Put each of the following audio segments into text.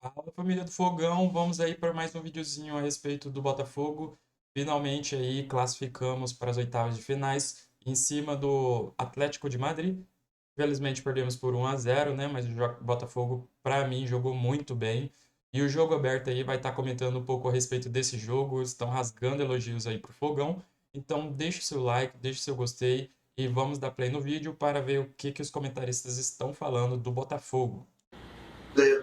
Fala, família do Fogão, vamos aí para mais um videozinho a respeito do Botafogo. Finalmente aí classificamos para as oitavas de finais em cima do Atlético de Madrid. Infelizmente perdemos por 1-0, né? Mas o Botafogo, para mim, jogou muito bem. E o Jogo Aberto aí vai estar comentando um pouco a respeito desse jogo. Estão rasgando elogios aí pro Fogão. Então deixe seu like, deixe seu gostei e vamos dar play no vídeo para ver o que os comentaristas estão falando do Botafogo.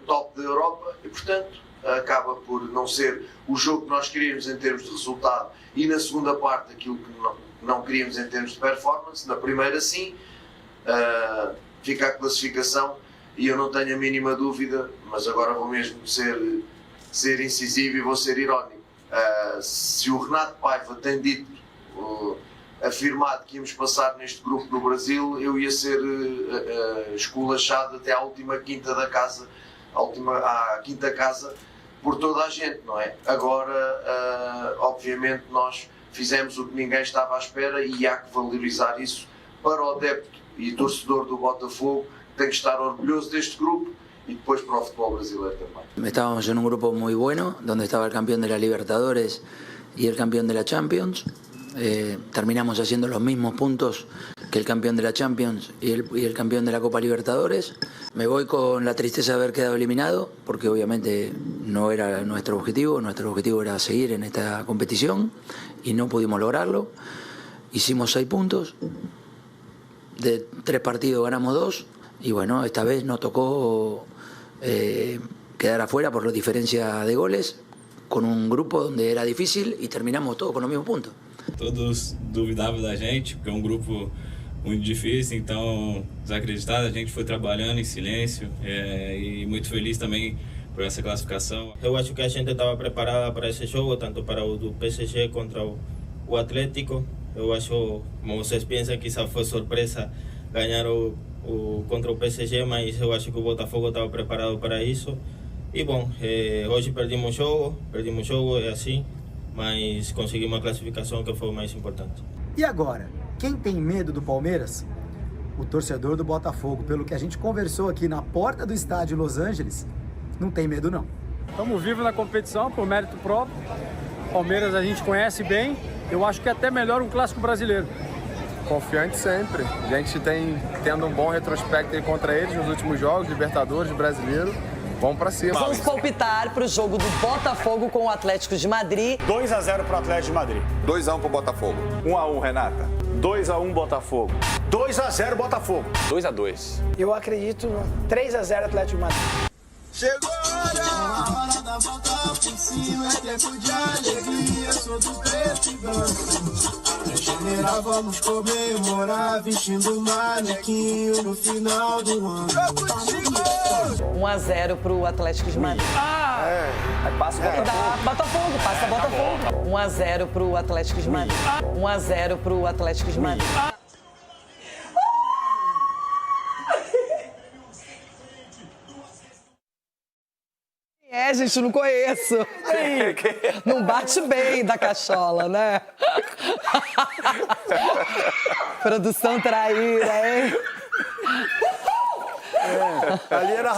Top da Europa e, portanto, acaba por não ser o jogo que nós queríamos em termos de resultado e na segunda parte aquilo que não queríamos em termos de performance. Na primeira sim, fica a classificação e eu não tenho a mínima dúvida, mas agora vou mesmo ser incisivo e vou ser irónico. Se o Renato Paiva tem dito, afirmado que íamos passar neste grupo no Brasil, eu ia ser esculachado até à última quinta da casa, à quinta casa, por toda a gente, não é? Agora, obviamente, nós fizemos o que ninguém estava à espera e há que valorizar isso para o adepto e torcedor do Botafogo, que tem que estar orgulhoso deste grupo y después para el fútbol brasileño también. Estábamos en un grupo muy bueno, donde estaba el campeón de la Libertadores y el campeón de la Champions. Terminamos haciendo los mismos puntos que el campeón de la Champions y el campeón de la Copa Libertadores. Me voy con la tristeza de haber quedado eliminado, porque obviamente no era nuestro objetivo era seguir en esta competición y no pudimos lograrlo. Hicimos 6 puntos, de 3 partidos ganamos 2 y bueno, esta vez nos tocó quedar afuera por la diferencia de goles, con un grupo donde era difícil y terminamos todos con los mismos puntos. Todos duvidavam da gente, porque é um grupo muito difícil, então desacreditado, a gente foi trabalhando em silêncio e muito feliz também por essa classificação. Eu acho que a gente estava preparada para esse jogo, tanto para o do PSG contra o Atlético. Eu acho, como vocês pensam, que isso foi surpresa ganhar contra o PSG, mas eu acho que o Botafogo estava preparado para isso. E bom, hoje perdimos o jogo, é assim, mas conseguimos a classificação, que foi o mais importante. E agora, quem tem medo do Palmeiras? O torcedor do Botafogo, pelo que a gente conversou aqui na porta do estádio Los Angeles, não tem medo não. Estamos vivos na competição por mérito próprio. Palmeiras a gente conhece bem, eu acho que é até melhor um clássico brasileiro. Confiante sempre. A gente tendo um bom retrospecto contra eles nos últimos jogos, Libertadores, Brasileiro. Vamos pra cima. Vamos palpitar pro jogo do Botafogo com o Atlético de Madrid. 2-0 pro Atlético de Madrid. 2-1 pro Botafogo. 1-1, Renata. 2-1 Botafogo. 2-0 Botafogo. 2-2. Eu acredito no 3-0 Atlético de Madrid. Chegou a hora da volta por cima, é tempo de alegria, sou do preto e branco. Em general vamos comemorar, vestindo manequinho no final do ano. 1-0 pro Atlético de Madrid. Passa o Botafogo, passa Botafogo. 1-0 pro Atlético de Madrid. 1-0 pro Atlético de Madrid. Gente, não conheço. Não bate bem da cachola, né? Produção traíra, hein?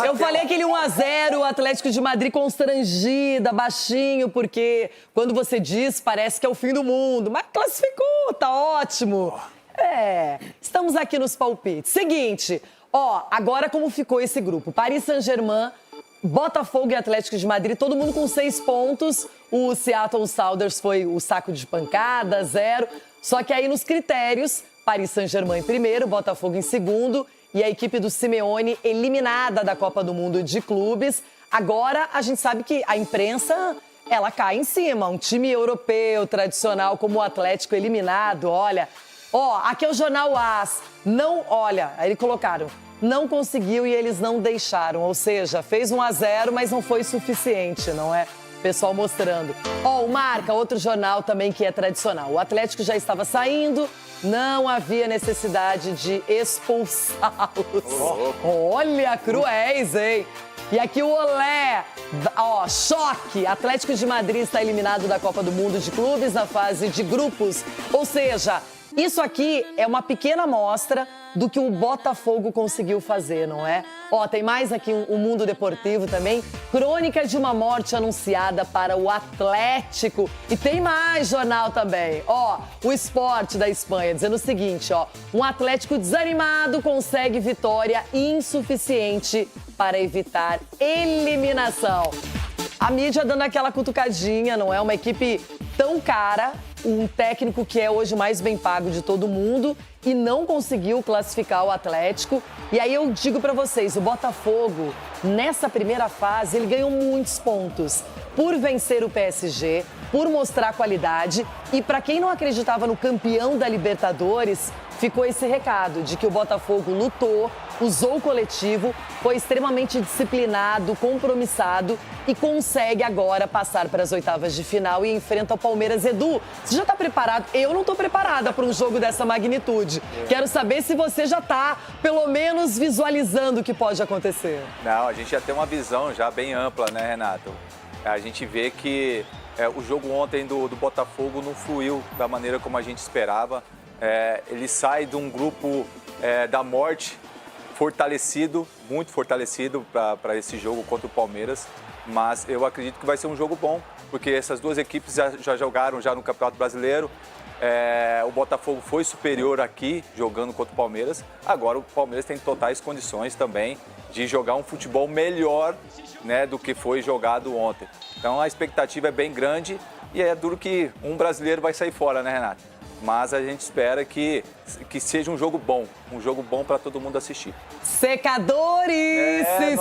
Eu falei aquele 1-0, Atlético de Madrid constrangida, baixinho, porque quando você diz, parece que é o fim do mundo. Mas classificou, tá ótimo. Estamos aqui nos palpites. Seguinte, agora como ficou esse grupo? Paris Saint-Germain, Botafogo e Atlético de Madrid, todo mundo com 6 pontos. O Seattle Sounders foi o saco de pancada, 0. Só que aí nos critérios, Paris Saint-Germain em primeiro, Botafogo em segundo e a equipe do Simeone eliminada da Copa do Mundo de Clubes. Agora a gente sabe que a imprensa, ela cai em cima. Um time europeu tradicional como o Atlético eliminado, olha. Aqui é o Jornal AS. Aí colocaram. Não conseguiu e eles não deixaram. Ou seja, fez 1-0, mas não foi suficiente, não é? O pessoal mostrando. O Marca, outro jornal também que é tradicional. O Atlético já estava saindo, não havia necessidade de expulsá-los. Olha, cruéis, hein? E aqui o Olé, choque. Atlético de Madrid está eliminado da Copa do Mundo de Clubes na fase de grupos. Ou seja, Isso aqui é uma pequena amostra do que o Botafogo conseguiu fazer, não é? Ó, tem mais aqui um Mundo Deportivo também. Crônica de uma morte anunciada para o Atlético. E tem mais jornal também. Ó, o Esporte da Espanha dizendo o seguinte, ó. Um Atlético desanimado consegue vitória insuficiente para evitar eliminação. A mídia dando aquela cutucadinha, não é? Uma equipe tão cara, um técnico que é hoje o mais bem pago de todo mundo e não conseguiu classificar o Atlético. E aí eu digo pra vocês, o Botafogo, nessa primeira fase, ele ganhou muitos pontos por vencer o PSG, por mostrar qualidade. E pra quem não acreditava no campeão da Libertadores, ficou esse recado de que o Botafogo lutou, usou o coletivo, foi extremamente disciplinado, compromissado e consegue agora passar para as oitavas de final e enfrenta o Palmeiras. Edu, você já está preparado? Eu não estou preparada para um jogo dessa magnitude. Quero saber se você já está, pelo menos, visualizando o que pode acontecer. Não, a gente já tem uma visão já bem ampla, né, Renato? A gente vê que o jogo ontem do Botafogo não fluiu da maneira como a gente esperava. Ele sai de um grupo da morte fortalecido, muito fortalecido para esse jogo contra o Palmeiras, mas eu acredito que vai ser um jogo bom, porque essas duas equipes já jogaram já no Campeonato Brasileiro. O Botafogo foi superior aqui, jogando contra o Palmeiras. Agora o Palmeiras tem totais condições também de jogar um futebol melhor, né, do que foi jogado ontem. Então a expectativa é bem grande e é duro que um brasileiro vai sair fora, né, Renato? Mas a gente espera que seja um jogo bom para todo mundo assistir. Secadores, sim,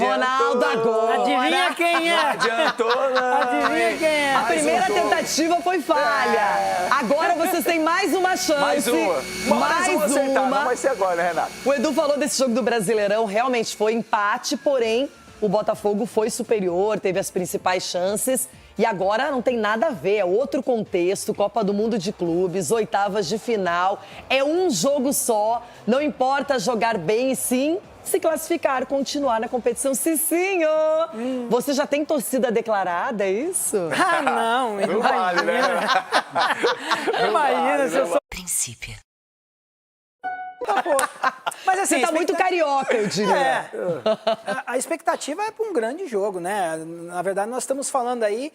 Ronaldo agora. Adivinha quem é? Não adiantou, não. Adivinha quem é? A primeira tentativa foi falha. Agora vocês têm mais uma chance. Mais uma. Mais uma. Não vai ser agora, né, Renato? O Edu falou desse jogo do Brasileirão, realmente foi empate, porém o Botafogo foi superior, teve as principais chances. E agora não tem nada a ver, é outro contexto, Copa do Mundo de Clubes, oitavas de final, é um jogo só, não importa jogar bem e sim se classificar, continuar na competição. Cicinho, você já tem torcida declarada, é isso? Ah, não, não vale, né? Imagina se eu sou... Princípio. Mas assim, você tá muito carioca, eu diria. A expectativa é para um grande jogo, né? Na verdade, nós estamos falando aí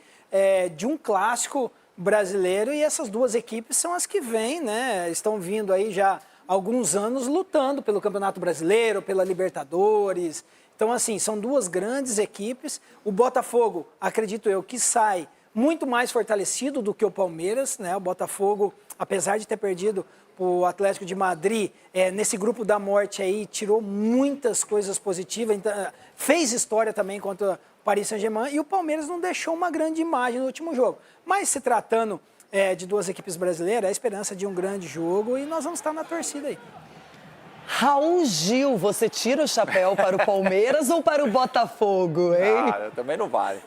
de um clássico brasileiro e essas duas equipes são as que vêm, né? Estão vindo aí já há alguns anos lutando pelo Campeonato Brasileiro, pela Libertadores. Então, assim, são duas grandes equipes. O Botafogo, acredito eu, que sai muito mais fortalecido do que o Palmeiras, né? O Botafogo, apesar de ter perdido o Atlético de Madrid, nesse grupo da morte aí, tirou muitas coisas positivas, então, fez história também contra o Paris Saint-Germain e o Palmeiras não deixou uma grande imagem no último jogo. Mas se tratando de duas equipes brasileiras, a esperança de um grande jogo e nós vamos estar na torcida aí. Raul Gil, você tira o chapéu para o Palmeiras ou para o Botafogo, hein? Também não vale.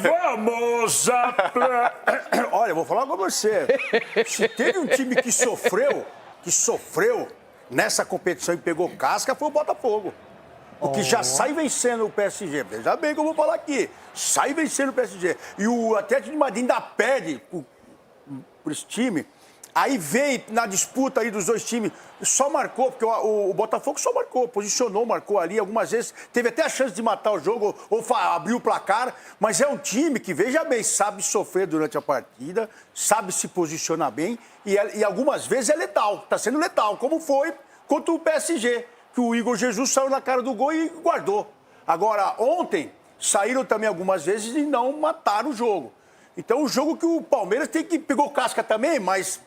Vamos Olha, eu vou falar com você. Se teve um time que sofreu nessa competição e pegou casca, foi o Botafogo. Porque já sai vencendo o PSG. Veja bem que eu vou falar aqui. Sai vencendo o PSG. E o Atlético de Madrid ainda perde por esse time. Aí veio na disputa aí dos dois times, só marcou, porque o Botafogo só marcou, posicionou, marcou ali, algumas vezes teve até a chance de matar o jogo ou abrir o placar, mas é um time que, veja bem, sabe sofrer durante a partida, sabe se posicionar bem e algumas vezes é letal, está sendo letal, como foi contra o PSG, que o Igor Jesus saiu na cara do gol e guardou. Agora, ontem, saíram também algumas vezes e não mataram o jogo. Então, o jogo que o Palmeiras pegou casca também, mas...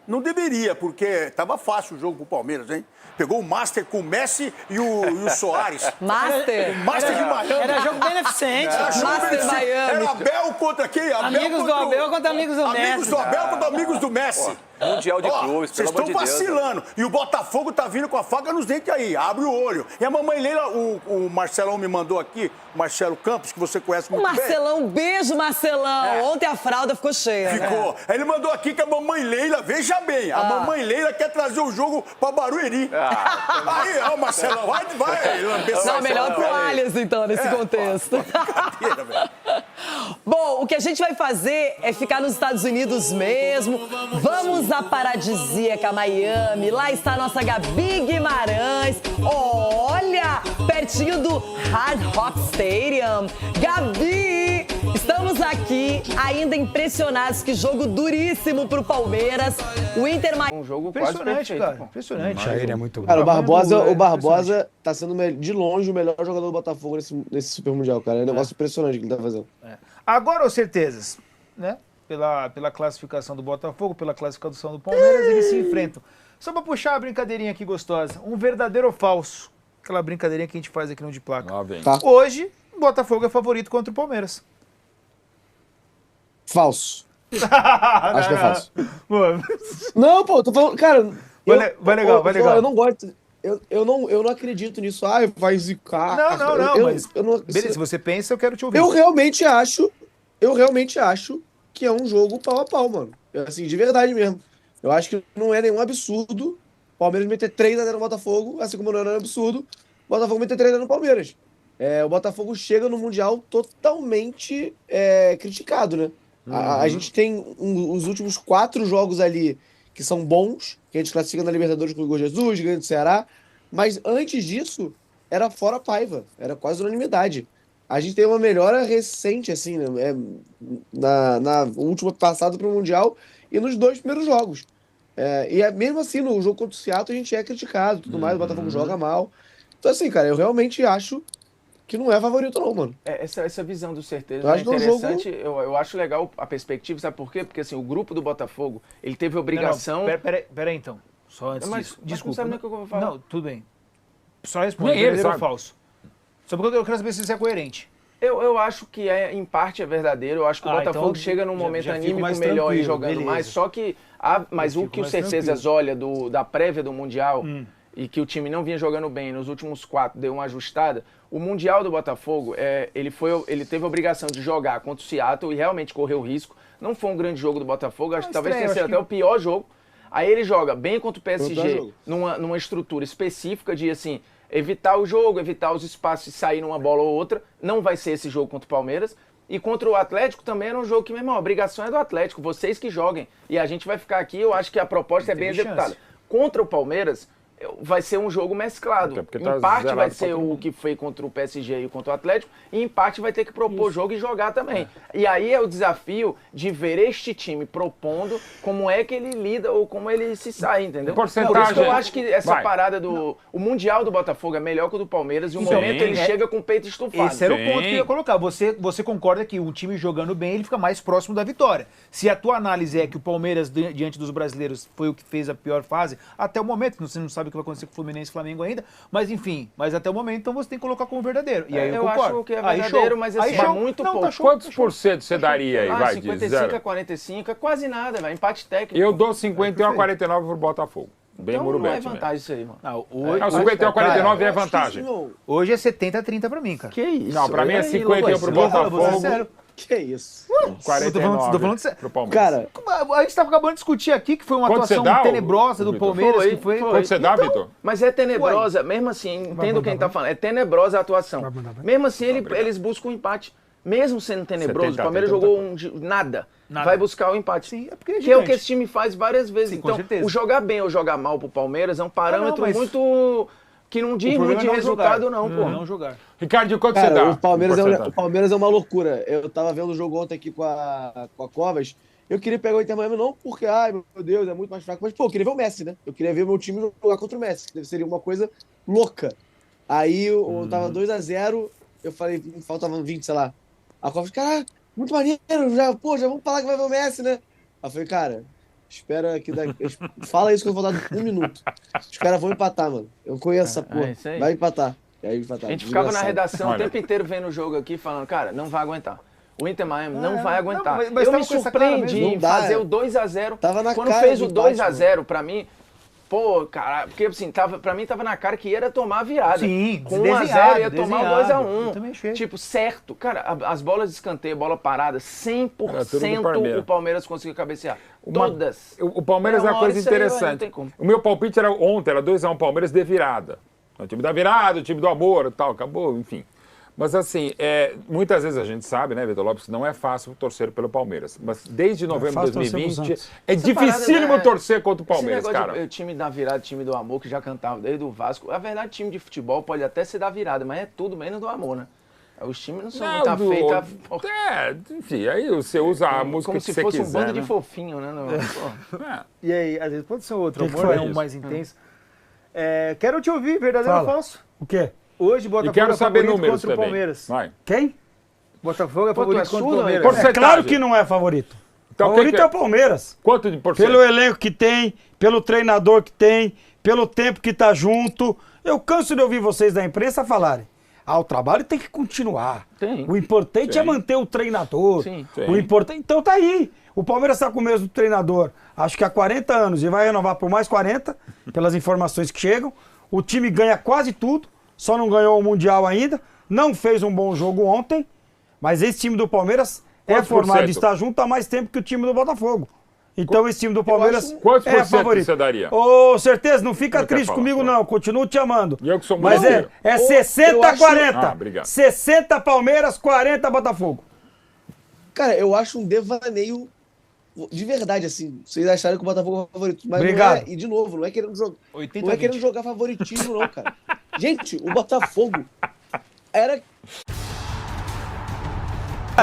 Não deveria, porque estava fácil o jogo pro Palmeiras, hein? Pegou o Master com o Messi e o Soares. Master? O Master de Miami. Era jogo beneficente. Master Miami. Era Abel contra quem? Amigos do Abel contra amigos do Messi. Amigos do Abel contra amigos do Messi. Mundial de clubes, vocês pelo amor de Deus. estão vacilando. E o Botafogo tá vindo com a faca nos dentes aí. Abre o olho. E a mamãe Leila, o Marcelão me mandou aqui, o Marcelo Campos, que você conhece muito bem. Marcelão, beijo, Marcelão. Ontem a fralda ficou cheia. Ficou. Né? Ele mandou aqui que a mamãe Leila, veja bem, a mamãe Leila quer trazer o jogo pra Barueri. Aí, ó, Marcelão, vai lamber. Não, melhor pro Alias, então, nesse contexto. Brincadeira, velho. Bom, o que que a gente vai fazer é ficar nos Estados Unidos mesmo. Vamos à paradisíaca Miami. Lá está a nossa Gabi Guimarães. Olha, pertinho do Hard Rock Stadium. Gabi, estamos aqui ainda impressionados. Que jogo duríssimo pro Palmeiras. O Inter... Um jogo quase perfeito, cara. pô. Impressionante. Ele é muito bom. Cara, o Barbosa tá sendo de longe o melhor jogador do Botafogo nesse Super Mundial, cara. É um negócio impressionante que ele tá fazendo. Agora, as certezas, né? Pela classificação do Botafogo, pela classificação do Palmeiras, eles se enfrentam. Só pra puxar a brincadeirinha aqui gostosa. Um verdadeiro ou falso? Aquela brincadeirinha que a gente faz aqui no De Placa. Tá. Hoje, o Botafogo é favorito contra o Palmeiras. Falso. Acho que é falso. Não, pô, tô falando, cara... Vai legal. Eu não gosto... Eu não acredito nisso. Vai zicar. Não, mas... Beleza, se você pensa, eu quero te ouvir. Eu realmente acho que é um jogo pau a pau, mano. Assim, de verdade mesmo. Eu acho que não é nenhum absurdo o Palmeiras meter 3-0 no Botafogo, assim como não é um absurdo o Botafogo meter 3-0 no Palmeiras. O Botafogo chega no Mundial totalmente criticado, né? A gente tem os últimos 4 jogos ali que são bons, que a gente classifica na Libertadores com o Igor Jesus, ganha do Ceará, mas antes disso, era fora Paiva, era quase unanimidade. A gente tem uma melhora recente, assim, né? Na última passada para o Mundial e nos 2 primeiros jogos. Mesmo assim, no jogo contra o Seattle, a gente é criticado, tudo mais, o Botafogo joga mal. Então, assim, cara, eu realmente acho que não é favorito não, mano. Essa visão do certeza é interessante. Eu acho legal a perspectiva, sabe por quê? Porque assim, o grupo do Botafogo, ele teve obrigação... Peraí então, só antes disso. Desculpa. Não sabe nem o que eu vou falar. Não, tudo bem. Só responde, verdadeiro ou falso? Só porque eu quero saber se isso é coerente. Eu acho que em parte é verdadeiro. Eu acho que o Botafogo então, chega num momento anímico melhor e jogando beleza. mais. Só que mas o que o Certezas olha da prévia do Mundial e que o time não vinha jogando bem nos últimos 4, deu uma ajustada. O Mundial do Botafogo, ele teve a obrigação de jogar contra o Seattle e realmente correu risco. Não foi um grande jogo do Botafogo, acho que talvez tenha sido até o pior jogo. Aí ele joga bem contra o PSG, numa estrutura específica de, assim, evitar o jogo, evitar os espaços e sair numa bola ou outra. Não vai ser esse jogo contra o Palmeiras. E contra o Atlético também era um jogo que, meu irmão, a obrigação é do Atlético, vocês que joguem. E a gente vai ficar aqui, eu acho que a proposta é bem executada. Contra o Palmeiras, vai ser um jogo mesclado. Em parte vai ser o que foi contra o PSG e contra o Atlético, e em parte vai ter que propor jogo e jogar também. E aí é o desafio de ver este time propondo como é que ele lida ou como ele se sai, entendeu? Por isso que eu acho que essa parada do... O Mundial do Botafogo é melhor que o do Palmeiras e o momento ele chega com o peito estufado. Esse era o ponto que eu ia colocar. Você concorda que o time jogando bem, ele fica mais próximo da vitória. Se a tua análise é que o Palmeiras, diante dos brasileiros, foi o que fez a pior fase, até o momento, você não sabe o que vai acontecer com o Fluminense e Flamengo ainda, mas enfim, até o momento, então você tem que colocar como verdadeiro. E aí eu concordo. Acho que é verdadeiro, mas assim, é muito pouco. Quantos por cento você daria aí, vai, 55 a 45, é quase nada, velho, empate técnico. Eu dou 51 a 49 pro Botafogo. Bem então Morubete, não é vantagem isso aí, mano. Não, 51 a 49 é vantagem. Hoje é 70 a 30 pra mim, cara. Que isso? Não, pra mim é 51 pro Botafogo. Que isso? 49 pro Palmeiras. Cara, a gente tava acabando de discutir aqui que foi uma atuação tenebrosa do Palmeiras. Quanto você dá, Vitor? Mas é tenebrosa, mesmo assim, entendo quem tá falando, é tenebrosa a atuação. Mesmo assim, eles buscam um empate. Mesmo sendo tenebroso, o Palmeiras jogou nada. Vai buscar o empate. Sim, que é o que esse time faz várias vezes. Sim, então, o jogar bem ou jogar mal pro Palmeiras é um parâmetro muito... que não diz muito de resultado, não, pô. Não jogar. Ricardo, quanto você dá? O Palmeiras é uma loucura. Eu tava vendo o jogo ontem aqui com a Covas. Eu queria pegar o Inter Miami não porque, meu Deus, é muito mais fraco. Mas, pô, eu queria ver o Messi, né? Eu queria ver o meu time jogar contra o Messi. Que seria uma coisa louca. Aí eu tava 2-0, eu falei, faltavam 20, sei lá. A Covas, cara, muito maneiro, já vamos falar que vai ver o Messi, né? Aí eu falei, cara, espera que daqui. Fala isso que eu vou dar 1 minuto. Os caras vão empatar, mano. Eu conheço essa porra. Vai empatar. A gente ficava na redação o tempo inteiro vendo o jogo aqui, falando, cara, não vai aguentar. O Inter Miami não vai aguentar. Mas eu me surpreendi em fazer o 2-0. Quando fez o 2-0, pra mim, pô, cara, porque assim, pra mim tava na cara que ia tomar a virada. Sim, com 1-0 ia tomar o 2-1. Tipo, certo. Cara, as bolas de escanteio, bola parada, 100% o Palmeiras conseguiu cabecear. Todas. O Palmeiras é uma coisa interessante. O meu palpite era ontem, era 2-1 Palmeiras de virada. O time da virada, o time do amor e tal, acabou, enfim. Mas assim, muitas vezes a gente sabe, né, Vitor Lopes, que não é fácil torcer pelo Palmeiras. Mas desde novembro de 2020 é dificílimo torcer contra o Palmeiras, cara. O time da virada, time do amor, que já cantava desde o Vasco. A verdade, time de futebol pode até ser da virada, mas é tudo menos do amor, né? Os times não são muito feitos... Enfim, aí você usa a música que você quiser. Como se fosse um bando de fofinho, né? E aí, às vezes pode ser outro amor, um mais intenso. Quero te ouvir, verdadeiro ou falso? O quê? Hoje, Botafogo quero saber favorito números contra o também. Palmeiras. Vai. Quem? Botafogo é favorito contra o Palmeiras. É claro que não é favorito. Então, Favorito é o Palmeiras. Quanto de porcento? Pelo elenco que tem, pelo treinador que tem, pelo tempo que tá junto. Eu canso de ouvir vocês da imprensa falarem. O trabalho tem que continuar. O importante é manter o treinador. O importante... Então tá aí. O Palmeiras está com o mesmo treinador, acho que há 40 anos, e vai renovar por mais 40, pelas informações que chegam. O time ganha quase tudo, só não ganhou o Mundial ainda. Não fez um bom jogo ontem, mas esse time do Palmeiras é formado e está junto há mais tempo que o time do Botafogo. Então esse time do Palmeiras é favorito. Você daria? Certeza, não fica triste comigo não, continuo te amando. E eu que sou Mas é 60-40. Obrigado. 60 Palmeiras, 40 Botafogo. Cara, eu acho um devaneio de verdade, assim. Vocês acharam que o Botafogo é o favorito. Mas obrigado. Não é, e de novo, não é querendo jogar favoritismo, não, cara. Gente, o Botafogo era...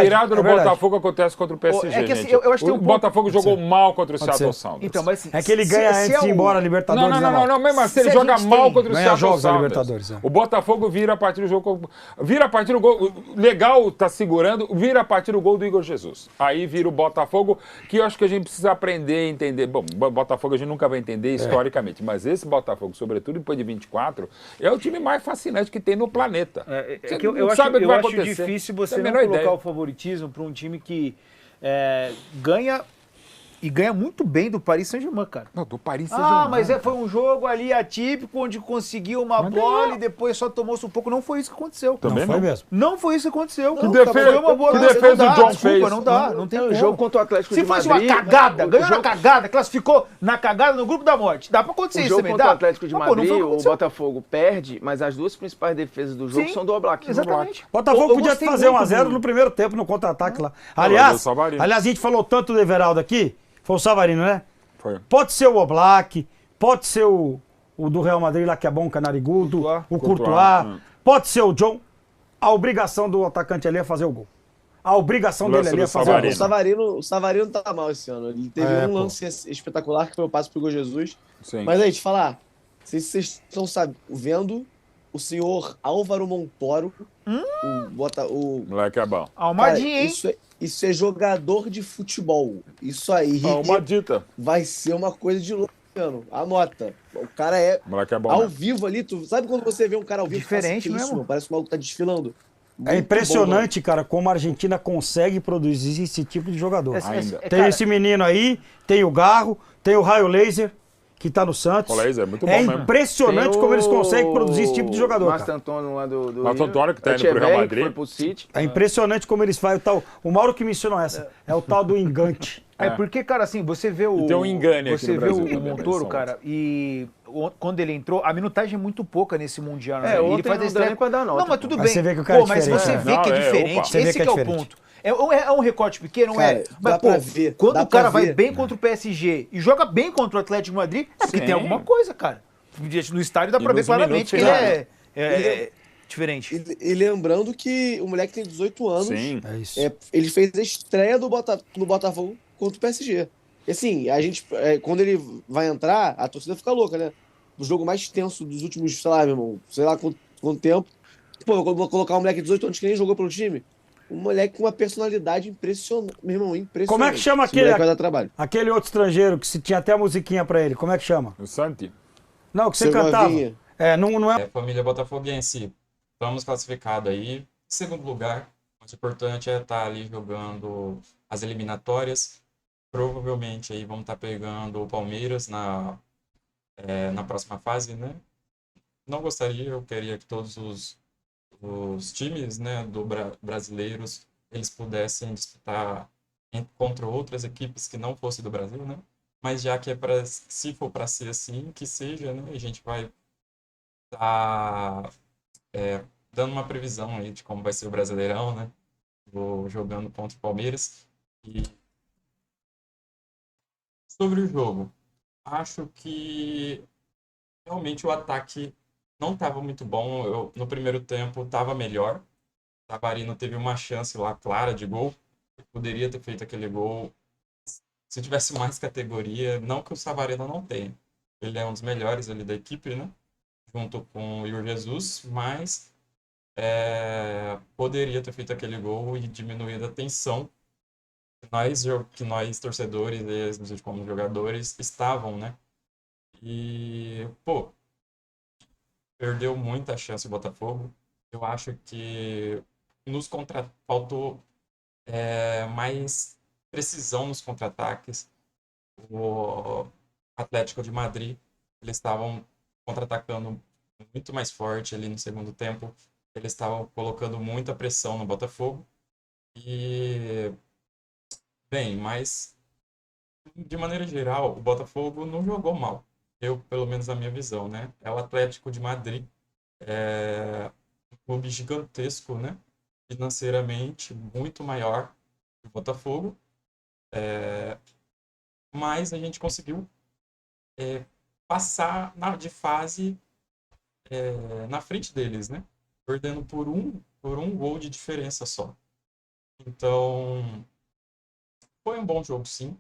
Virada no Botafogo acontece contra o PSG, É que, assim, gente. eu acho que o Botafogo jogou mal contra o Seattle Sounders. Então, mas, é que ele ganha antes de ir embora a Libertadores. Não, mesmo assim ele joga mal contra o Seattle jogos da Sounders. Libertadores. O Botafogo vira a partir do jogo... Vira a partir do gol... Legal tá segurando, vira a partir do gol do Igor Jesus. Aí vira o Botafogo, que eu acho que a gente precisa aprender a entender. Bom, o Botafogo a gente nunca vai entender historicamente, mas esse Botafogo, sobretudo depois de 24, é o time mais fascinante que tem no planeta. Eu acho difícil você não colocar o favoritismo para um time que ganha e ganha muito bem do Paris Saint-Germain, cara. Não, do Paris Saint-Germain. Mas foi um jogo ali atípico, onde conseguiu uma bola e depois só tomou sufoco. Não foi isso que aconteceu. Também não foi mesmo. Não foi isso que aconteceu. Que defesa o John fez. Não dá, não tem como. Jogo contra o Atlético de Madrid. Se fosse uma cagada, ganhou na cagada, classificou na cagada no grupo da morte. Dá pra acontecer isso também, dá? O jogo contra o Atlético de Madrid, o Botafogo perde, mas as duas principais defesas do jogo são do Oblak. Exatamente. O Botafogo podia fazer 1-0 no primeiro tempo, no contra-ataque lá. Aliás, a gente falou tanto do Everaldo aqui. Foi o Savarino, né? Foi. Pode ser o Oblak, pode ser o do Real Madrid lá, que é bom, Canarigudo, o Courtois, pode ser o John. A obrigação do atacante ali é fazer o gol. A obrigação dele ali é fazer o gol. O Savarino tá mal esse ano. Ele teve um lance espetacular, que foi o passe pro Igor Jesus. Sim. Mas aí, te falar, não sei se vocês estão vendo o senhor Álvaro Montoro, o moleque é bom. Almadinha, hein? Isso é jogador de futebol. Isso aí vai ser uma coisa de louco, mano. Anota. O cara é bom, ao vivo ali. Tu sabe quando você vê um cara ao vivo? Diferente mesmo. Isso, parece que o maluco tá desfilando. É impressionante, cara, como a Argentina consegue produzir esse tipo de jogador. Tem esse menino aí, tem o Garro, tem o Raio Laser, que tá no Santos. O Laser é muito bom mesmo. Impressionante como eles conseguem produzir esse tipo de jogador. Márcio Antônio lá do Márcio Antônio, que tá indo pro Real Madrid. Foi pro City. É impressionante como eles fazem o tal. O Mauro que me ensinou essa. É o tal do engante. Porque, cara, assim, você vê o. E tem um engane aqui Você no vê Brasil o Montoro, cara, e quando ele entrou, a minutagem é muito pouca nesse Mundial, né? Ele faz não dá nem pra dar nota. Não, mas tudo Mas bem. você vê que o cara é mas diferente, você vê que é diferente. Esse que é o ponto. É um recorte pequeno, cara, mas, pô, quando o cara vai bem contra o PSG e joga bem contra o Atlético de Madrid, é porque tem alguma coisa, cara. No estádio dá pra ver claramente que ele é diferente. E lembrando que o moleque tem 18 anos. Sim. É isso. Ele fez a estreia no Botafogo contra o PSG. E assim, a gente, quando ele vai entrar, a torcida fica louca, né? O jogo mais tenso dos últimos, sei lá, meu irmão, sei lá quanto tempo. Pô, eu vou colocar um moleque de 18 anos que nem jogou pelo time. Um moleque com uma personalidade impressionante, meu irmão, impressionante. Como é que chama vai dar trabalho. aquele outro estrangeiro que se tinha até a musiquinha pra ele? Como é que chama? O Santi. Não, que você cantava. Não é... Família botafoguense, estamos classificados aí. Em segundo lugar, o mais importante é estar ali jogando as eliminatórias. Provavelmente aí vamos estar pegando o Palmeiras na próxima fase, né? Não gostaria, eu queria que todos os times, né, brasileiros, eles pudessem disputar contra outras equipes que não fossem do Brasil, né? Mas já que se for para ser assim, que seja, né? A gente vai estar dando uma previsão aí de como vai ser o Brasileirão, né? Vou jogando contra o Palmeiras. E sobre o jogo, acho que realmente o ataque não estava muito bom. No primeiro tempo estava melhor. O Savarino teve uma chance lá clara de gol. Poderia ter feito aquele gol se tivesse mais categoria. Não que o Savarino não tenha. Ele é um dos melhores ali da equipe, né? Junto com o Igor Jesus, mas poderia ter feito aquele gol e diminuído a tensão que nós torcedores e como jogadores estavam, né? E, pô, perdeu muita chance o Botafogo. Eu acho que faltou mais precisão nos contra-ataques. O Atlético de Madrid, eles estavam contra-atacando muito mais forte ali no segundo tempo. Eles estavam colocando muita pressão no Botafogo. E, bem, mas de maneira geral, o Botafogo não jogou mal. Pelo menos na minha visão, né? É o Atlético de Madrid, um clube gigantesco, né? Financeiramente muito maior que o Botafogo. Mas a gente conseguiu passar de fase na frente deles, né? Perdendo por um gol de diferença só. Então, foi um bom jogo, sim.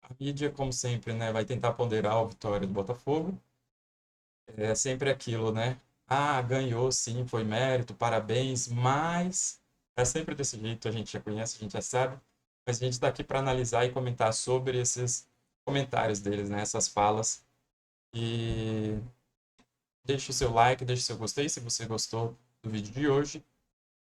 A mídia, como sempre, né, vai tentar ponderar a vitória do Botafogo. É sempre aquilo, né? Ah, ganhou, sim, foi mérito, parabéns, mas é sempre desse jeito, a gente já conhece, a gente já sabe. Mas a gente está aqui para analisar e comentar sobre esses comentários deles, né? Essas falas. E deixe o seu like, deixe o seu gostei se você gostou do vídeo de hoje.